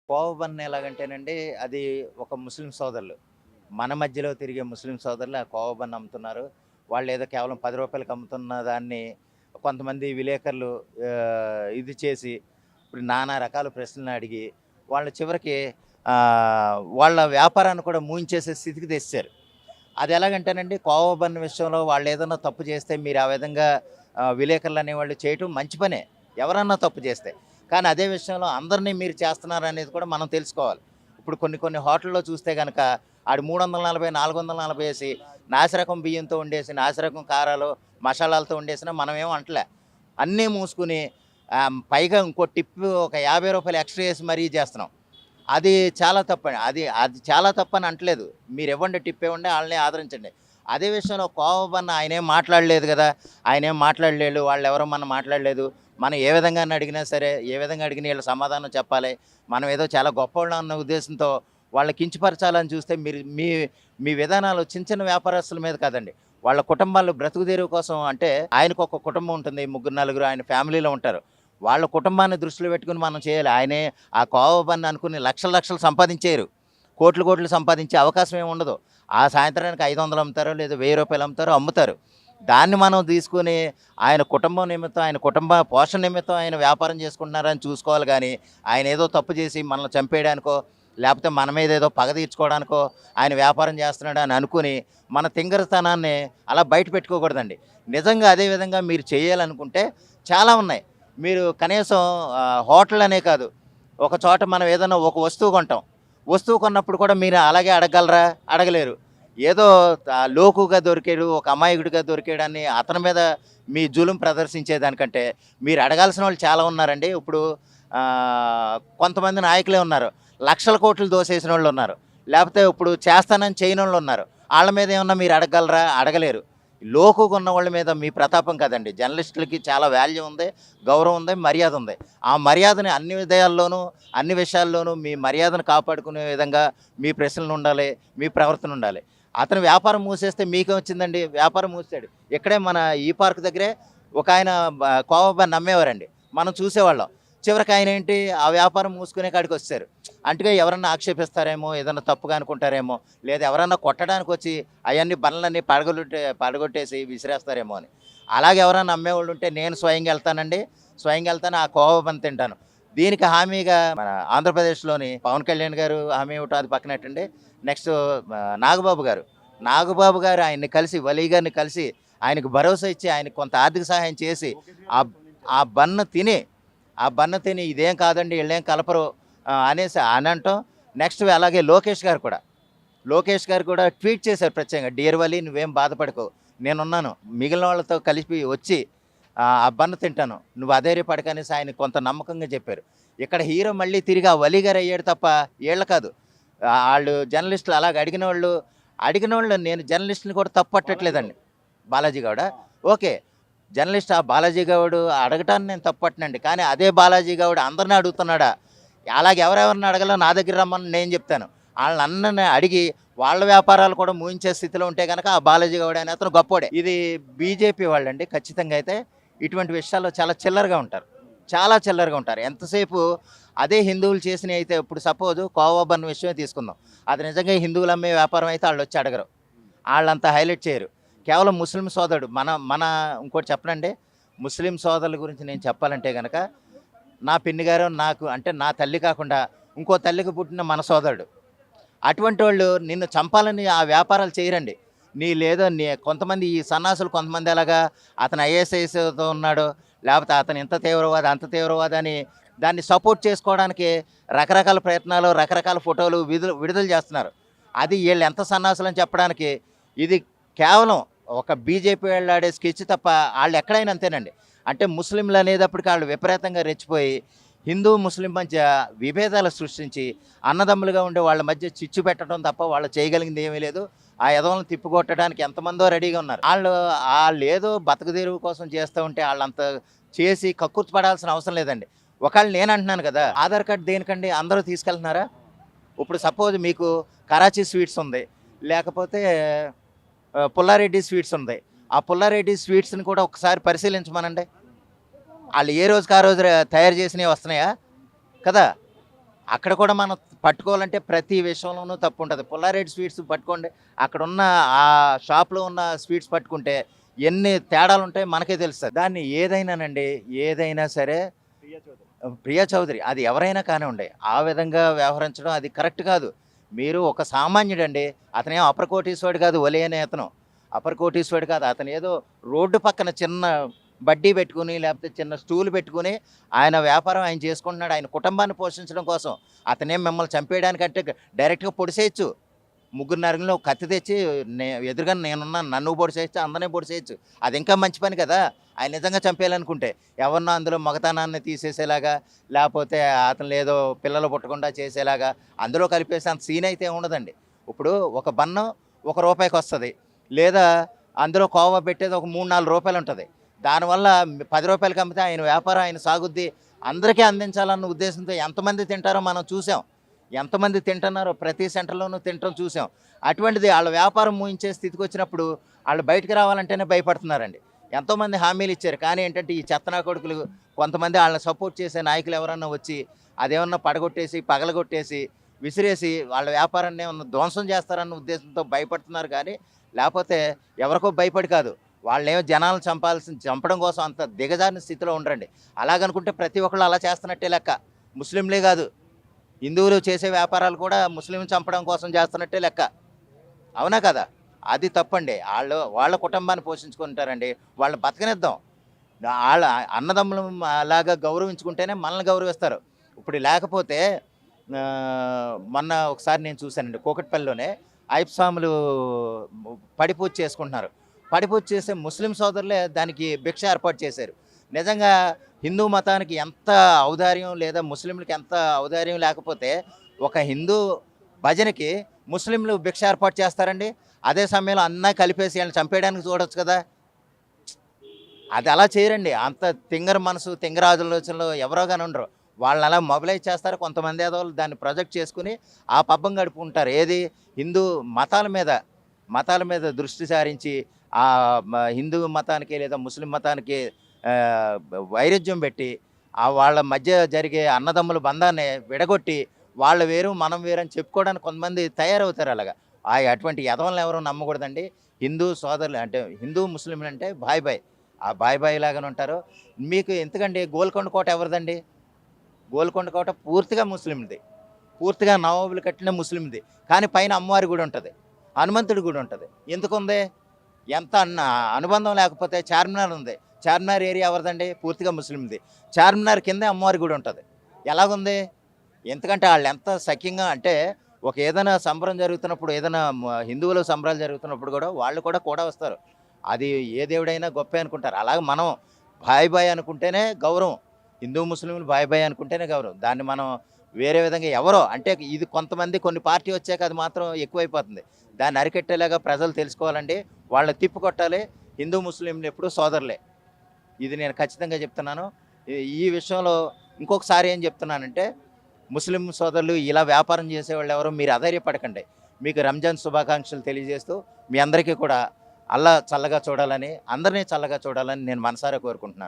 కోవబన్ ఎలాగంటేనండి, అది ఒక ముస్లిం సోదరులు. మన మధ్యలో తిరిగే ముస్లిం సోదరులు ఆ కోవబన్ అమ్ముతున్నారు. వాళ్ళేదో కేవలం రూ. 10కి అమ్ముతున్న దాన్ని కొంతమంది విలేకరులు ఇది చేసి, ఇప్పుడు నానా రకాల ప్రశ్నలు అడిగి, వాళ్ళు చివరికి వాళ్ళ వ్యాపారాన్ని కూడా మూయించేసే స్థితికి తెచ్చేశారు. అది ఎలాగంటేనండి, కోవబన్ విషయంలో వాళ్ళేదన్నా తప్పు చేస్తే మీరు ఆ విధంగా విలేకరులనేవాళ్ళు చేయటం మంచి పనే. ఎవరన్నా తప్పు చేస్తే. కానీ అదే విషయంలో అందరినీ మీరు చేస్తున్నారనేది కూడా మనం తెలుసుకోవాలి. ఇప్పుడు కొన్ని కొన్ని హోటల్లో చూస్తే గనక ఆడు 340, 440 ఏసి నాసిరకం బియ్యంతో వండేసి, నాసిరకం కారాలు, మసాలాలతో వండేసినా మనమేం అంటలే. అన్నీ మూసుకొని పైగా ఇంకో టిప్ ఒక రూ. 50 ఎక్స్‌ట్రా ఏసి మరీ చేస్తున్నాం. అది చాలా తప్పండి. అది అది చాలా తప్పని అంటలేదు. మీరివ్వండి, టిప్ ఇవ్వండి, ఆళ్ళని ఆదరించండి. అదే విషయంలో కోవబన్న ఆయనేం మాట్లాడలేదు గదా! ఆయనేం మాట్లాడలేడు. వాళ్ళెవరో మనం మాట్లాడలేదు. మనం ఏ విధంగాన్ని అడిగినా సరే, ఏ విధంగా అడిగినా ఈళ్ళు సమాధానం చెప్పాలి. మనం ఏదో చాలా గొప్పోళ్ళం అన్న ఉద్దేశంతో వాళ్ళని కించపరచాలని చూస్తే మీరు మీ మీ విధానాలు చిన్న చిన్న వ్యాపారస్తుల మీద కాదండి. వాళ్ళ కుటుంబాలు బ్రతుకుదెరువు కోసం అంటే ఆయనకొక కుటుంబం ఉంటుంది. ముగ్గురు, నలుగురు ఆయన ఫ్యామిలీలో ఉంటారు. వాళ్ళ కుటుంబాన్ని దృష్టిలో పెట్టుకొని మనం చేయాలి. ఆయనే ఆ కోవబన్ని అనుకుని లక్షలు లక్షలు సంపాదించేయరు. కోట్లు కోట్లు సంపాదించే అవకాశం ఏమి ఉండదు. ఆ సాయంత్రానికి 500 అమ్ముతారో లేదా రూ. 1000 అమ్ముతారో అమ్ముతారు. దాన్ని మనం తీసుకొని ఆయన కుటుంబం నిమిత్తం, ఆయన కుటుంబ పోషణ నిమిత్తం ఆయన వ్యాపారం చేసుకుంటున్నారని చూసుకోవాలి గానీ, ఆయనేదో తప్పు చేసి మనల్ని చంపేయడానికో, లేపోతే మన మీద ఏదో పగ తీర్చుకోవడానికో ఆయన వ్యాపారం చేస్తున్నాడని అనుకుని, మన తింగరతనాన్ని అలా బయట పెట్టుకోకూడదండి. నిజంగా అదే విధంగా మీరు చేయాలనుకుంటే చాలా ఉన్నాయి. మీరు కనీసం హోటల్ అనే కాదు, ఒక చోట మనం ఏదైనా ఒక వస్తువు కొంటాం. వస్తువు కొన్నప్పుడు కూడా మీరు అలాగే అడగగలరా? అడగలేరు. ఏదో లోకుగా దొరికాడు, ఒక అమాయకుడిగా దొరికాడని అతని మీద మీ జులుం ప్రదర్శించేదానికంటే, మీరు అడగాల్సిన వాళ్ళు చాలా ఉన్నారండి. ఇప్పుడు కొంతమంది నాయకులే ఉన్నారు. లక్షల కోట్లు దోసేసినోళ్ళున్నారు. లేపోతే ఇప్పుడు చేస్తానని చేయనోళ్ళున్నారు. ఆళ్ళ మీద ఏమన్నా మీరు అడగగలరా? అడగలేరు. లోకుగా ఉన్నవాళ్ళ మీద మీ ప్రతాపం కాదండి. జర్నలిస్టులకి చాలా వాల్యూ ఉంది, గౌరవం ఉంది, మర్యాద ఉంది. ఆ మర్యాదని అన్ని విషయాల్లోనూ, అన్ని విషయాల్లోనూ మీ మర్యాదను కాపాడుకునే విధంగా మీ ప్రశ్నలుండాలి, మీ ప్రవర్తనుండాలి. అతను వ్యాపారం మూసేస్తే మీకేమొచ్చిందండి? వ్యాపారం మూసేసాడు. ఇక్కడే మన ఈ పార్క్ దగ్గరే ఒకాయన కోవా బన్ అమ్మేవారండి. మనం చూసేవాళ్ళం. చివరికి ఆయనేంటి ఆ వ్యాపారం మూసుకునే కాడికొచ్చేసారు. అంటే ఎవరన్నా ఆక్షేపిస్తారేమో, ఏదన్నా తప్పుగా అనుకుంటారేమో, లేదా ఎవరన్నా కొట్టడానికొచ్చి అయన్నీ బండ్లన్నీ పడగొట్టేసి విసిరేస్తారేమో అని. అలాగే ఎవరన్నా అమ్మేవాళ్ళుంటే నేను స్వయంగా ఎళ్తానండి. స్వయంగా ఎళ్తాను, ఆ కోవా బన్ తింటాను. దీనికి హామీగా మన ఆంధ్రప్రదేశ్‌లోని పవన్ కళ్యాణ్ గారు హామీ ఇవ్వటం అది పక్కనెట్టండి. నెక్స్ట్ నాగబాబు గారు. నాగబాబు గారు ఆయన్ని కలిసి, వలీ గారిని కలిసి ఆయనకు భరోసా ఇచ్చి, ఆయనకు కొంత ఆర్థిక సహాయం చేసి, ఆహ్, ఆ బన్ను తిని, ఆ బన్ను తిని ఇదేం కాదండి, ఈళ్ళేం కలపరు అనేసి అనంటం. నెక్స్ట్ అలాగే లోకేష్ గారు కూడా. లోకేష్ గారు కూడా ట్వీట్ చేశారు ప్రత్యేకంగా. "డియర్ వలి, నువ్వేం బాధపడకు. నేనున్నాను. మిగిలిన వాళ్ళతో కలిపి వచ్చి ఆ బన్ను తింటాను. నువ్వు అధైర్యపడకు" అనేసి ఆయనకి కొంత నమ్మకంగా చెప్పారు. ఇక్కడ హీరో మళ్ళీ తిరిగి ఆ వలి గారు అయ్యాడు తప్ప ఈళ్ళు కాదు. ఆళ్ళు జర్నలిస్టులు అలాగ అడిగినోళ్ళు నేను జర్నలిస్ట్‌ని కూడా తప్పు పట్టట్లేదండి. బాలాజీ గౌడా. ఓకే. జర్నలిస్ట్ ఆ బాలాజీ గౌడు అడగటాన్ని నేను తప్పు పట్టనండి. కానీ అదే బాలాజీ గౌడ్ అందరిని అడుగుతున్నాడా? అలాగే ఎవరెవరిని అడగాలో నా దగ్గర రమ్మని నేను చెప్తాను. ఆళ్ళందరిని అడిగి వాళ్ళ వ్యాపారాలు కూడా మూయించే స్థితిలో ఉంటే గనక ఆ బాలాజీ గౌడ్ అనే అతను గొప్పోడే. ఇది బీజేపీ వాళ్ళండి ఖచ్చితంగా అయితే ఇటువంటి విషయాల్లో చాలా చిల్లరగా ఉంటారు. చాలా చిల్లరగా ఉంటారు. ఎంతసేపు అదే హిందువులు చేసినయి అయితే ఇప్పుడు సపోజు కోవా బన్ విషయమే తీసుకుందాం. అది నిజంగా హిందువులు అమ్మే వ్యాపారం అయితే ఆళ్ళొచ్చి అడగరు. ఆళ్ళంత హైలైట్ చేయరు. కేవలం ముస్లిం సోదరుడు మన మన ఇంకోటి చెప్పనండి. ముస్లిం సోదరుల గురించి నేను చెప్పాలంటే గనక, నా పిన్ని గారు నాకు అంటే నా తల్లి కాకుండా ఇంకో తల్లికి పుట్టిన మన సోదరుడు. అటువంటోళ్ళు నిన్ను చంపాలని ఆ వ్యాపారాలు చేయరండి. కొంతమంది ఈ సన్నాసులు కొంతమంది ఎలాగా అతను ఐఎస్ఐఎస్‌తో ఉన్నాడు, లేపోతే అతను ఇంత తీవ్రవాది, అంత తీవ్రవాది అని దాన్ని సపోర్ట్ చేసుకోవడానికి రకరకాల ప్రయత్నాలు, రకరకాల ఫోటోలు విడుదల చేస్తున్నారు. అది ఈళ్ళు ఎంత సన్నాసులని చెప్పడానికి ఇది కేవలం ఒక బీజేపీ వాళ్ళు ఆడే స్కెచ్ తప్ప ఆళ్ళెక్కడైనా అంతేనండి. అంటే ముస్లింలు అనేటప్పటికి ఆళ్ళు విపరీతంగా రెచ్చిపోయి హిందూ, ముస్లిం మధ్య విభేదాలు సృష్టించి, అన్నదమ్ములుగా ఉండే వాళ్ళ మధ్య చిచ్చు పెట్టడం తప్ప వాళ్ళు చేయగలిగింది ఏమీ లేదు. ఆ ఎదవలను తిప్పికొట్టడానికి ఎంతమందో రెడీగా ఉన్నారు. ఆళ్ళేదో బతుకుదెరువు కోసం చేస్తూ ఉంటే ఆళ్ళంత చేసి కక్కుర్తి పడాల్సిన అవసరం లేదండి. ఒకవేళ నేనంటున్నాను గదా! ఆధార్ కార్డ్ దేనికండి? అందరూ తీసుకెళ్తున్నారా? ఇప్పుడు సపోజ్ మీకు కరాచీ స్వీట్స్ ఉంది. లేకపోతే పుల్లారెడ్డి స్వీట్స్ ఉంది. ఆ పుల్లారెడ్డి స్వీట్స్‌ని కూడా ఒకసారి పరిశీలించమనండి. ఆళ్ళు ఏ రోజుకి ఆ రోజు తయారు చేసినవి వస్తున్నాయా? కదా! అక్కడ కూడా మనం పట్టుకోవాలంటే ప్రతి విషయంలోనూ తప్పు ఉంటది. పుల్లారెడ్డి స్వీట్స్ పట్టుకోండి. అక్కడున్న ఆ షాప్‌లో ఉన్న స్వీట్స్ పట్టుకుంటే ఎన్ని తేడాలుంటాయో మనకే తెలుస్తది. దాన్ని ఏదైనానండి, ఏదైనా సరే ప్రియా చౌదరి అది ఎవరైనా కానివ్వండి. ఆ విధంగా వ్యవహరించడం అది కరెక్ట్ కాదు. మీరు ఒక సామాన్యుడండి. అతనేం అపర కోటీశ్వరుడు కాదు 'ఒలే' అనే అతను. అపర కోటీశ్వరుడు కాదు. అతనేదో రోడ్డు పక్కన చిన్న బడ్డీ పెట్టుకొని, లేకపోతే చిన్న స్టూల్ పెట్టుకొని, ఆయన వ్యాపారం ఆయన చేసుకుంటున్నాడు. ఆయన కుటుంబాన్ని పోషించడం కోసం. అతనేం మిమ్మల్ని చంపేయడానికంటే డైరెక్ట్‌గా పొడిసేయొచ్చు. ముగ్గురు నలుగురిని ఒక కత్తి తెచ్చి ఎదురుగా నేనున్నాను. నన్ను పొడిసేయొచ్చు, అందరిని పొడిసేయొచ్చు. అది ఇంకా మంచి పని కదా! ఆయన నిజంగా చంపేయాలనుకుంటే. ఎవరినో అందులో మగతనాన్ని తీసేసేలాగా, లేపోతే అతనిలో ఏదో పిల్లలు పుట్టకుండా చేసేలాగా, అందులో కలిపేసేంత సీన్ అయితే ఉండదండి. ఇప్పుడు ఒక బన్నం రూ. 1కొస్తది. లేదా అందులో కోవా పెట్టేది ఒక రూ. 3, 4 ఉంటది. దానివల్ల రూ. 10కి అమ్మితే ఆయన వ్యాపారం ఆయన సాగుద్ది. అందరికీ అందించాలన్న ఉద్దేశంతో ఎంతమంది తింటారో మనం చూసాం. ఎంతమంది తింటున్నారో ప్రతి సెంటర్‌లోనూ తినటం చూసాం. అటువంటిది ఆళ్ళ వ్యాపారం మూయించే స్థితికొచ్చినప్పుడు ఆళ్ళు బయటికి రావాలంటేనే భయపడుతున్నారండి. ఎంతోమంది హామీలిచ్చారు. కానీ ఏంటంటే ఈ చెత్తనా కొడుకులు కొంతమంది ఆళ్ళని సపోర్ట్ చేసే నాయకులు ఎవరన్నా వచ్చి అదేమన్నా పడగొట్టేసి, పగలగొట్టేసి, విసిరేసి వాళ్ళ వ్యాపారాన్ని ఏమన్నా ధ్వంసం చేస్తారన్న ఉద్దేశంతో భయపడుతున్నారు కానీ, లేపోతే ఎవరికో భయపడి కాదు. వాళ్ళేమో జనాలను చంపడం కోసం అంత దిగజారిన స్థితిలో ఉండరండి. అలాగనుకుంటే ప్రతి ఒక్కళ్ళు అలా చేస్తున్నట్టే లెక్క. ముస్లింలే గాదు. హిందువులు చేసే వ్యాపారాలు కూడా ముస్లింని చంపడం కోసం చేస్తున్నట్టే లెక్క. అవునా కదా! అది తప్పండి. వాళ్ళ కుటుంబాన్ని పోషించుకుంటారండి. వాళ్ళని బతకనిద్దాం. ఆళ్ళ అన్నదమ్ములు అలాగా గౌరవించుకుంటేనే మనల్ని గౌరవిస్తారు. ఇప్పుడు లేకపోతే మొన్న ఒకసారి నేను చూశానండి కూకట్పల్లిలోనే అయ్యప్ప స్వాములు పడి పూజ చేసుకుంటున్నారు. పడి పూజ చేసే ముస్లిం సోదరులే దానికి భిక్ష ఏర్పాటు చేశారు. నిజంగా హిందూ మతానికి ఎంత ఔదార్యం లేదా ముస్లింలకి ఎంత ఔదార్యం లేకపోతే ఒక హిందూ భజనకి ముస్లింలు భిక్ష ఏర్పాటు చేస్తారండి. అదే సమయంలో అన్నా కలిపేసి ఆళ్ళని చంపేయడానికి చూడొచ్చు కదా! అది అలా చేయరండి. అంత తింగర మనసు, తింగర ఆలోచనలు ఎవరో గాని ఉండరు. వాళ్ళని అలా మొబిలైజ్ చేస్తారు. కొంతమంది ఎదవలు దాన్ని ప్రొజెక్ట్ చేసుకొని ఆ పబ్బం గడుపుకుంటారు. ఏది హిందూ మతాల మీద దృష్టి సారించి హిందూ మతానికి లేదా ముస్లిం మతానికి ఆహ్, వైరుధ్యం పెట్టి వాళ్ళ మధ్య జరిగే అన్నదమ్ముల బంధాన్ని విడగొట్టి వాళ్ళు వేరు, మనం వేరు అని చెప్పుకోవడానికి కొంతమంది తయారవుతారు అలాగా. అటువంటి ఎదవలను ఎవరు నమ్మకూడదండి. హిందూ సోదరులు అంటే హిందూ ముస్లింలంటే బాయ్ బాయ్. ఆ బాయ్ బాయ్ లాగానే ఉంటారు. మీకు ఎందుకండి గోల్కొండ కోట ఎవరిదండి? గోల్కొండ కోట పూర్తిగా ముస్లింది. పూర్తిగా నవాబులు కట్టిన ముస్లింది. కానీ పైన అమ్మవారి గుడి ఉంటది. హనుమంతుడి గుడి ఉంటది. ఎందుకుంది? ఎంత అనుబంధం లేకపోతే చార్మినార్ ఉంది. చార్మినార్ ఏరియా ఎవరిదండి? పూర్తిగా ముస్లింది. చార్మినార్ కిందే అమ్మవారి గుడి ఉంటది. ఎలాగుంది? ఎందుకంటే ఆళ్ళెంత సఖ్యంగా అంటే ఏదైనా సంబరం జరుగుతున్నప్పుడు ఏదైనా హిందువుల సంబరాలు జరుగుతున్నప్పుడు గూడా వాళ్ళు కూడా వస్తారు. అది ఏ దేవుడైనా గొప్పే అనుకుంటారు. అలాగే మనం బాయ్ బాయ్ అనుకుంటేనే గౌరవం. హిందూ, ముస్లింలు బాయ్ బాయ్ అనుకుంటేనే గౌరవం. దాన్ని మనం వేరే విధంగా ఎవరో అంటే ఇది కొంతమంది కొన్ని పార్టీ వచ్చాక అది మాత్రం ఎక్కువైపోతుంది. దాన్ని అరికట్టేలాగా ప్రజలు తెలుసుకోవాలండి. వాళ్ళని తిప్పికొట్టాలి. హిందూ, ముస్లింలు ఎప్పుడూ సోదరులే. ఇది నేను ఖచ్చితంగా చెప్తున్నాను. ఈ విషయంలో ఇంకొకసారి ఏం చెప్తున్నానంటే ముస్లిం సోదరులు ఇలా వ్యాపారం చేసేవాళ్ళెవరు మీరు అధైర్యపడకండి. మీకు రంజాన్ శుభాకాంక్షలు తెలియజేస్తూ మీ అందరికీ కూడా అల్లా చల్లగా చూడాలని, అందరినీ చల్లగా చూడాలని నేను మనసారా కోరుకుంటున్నాను.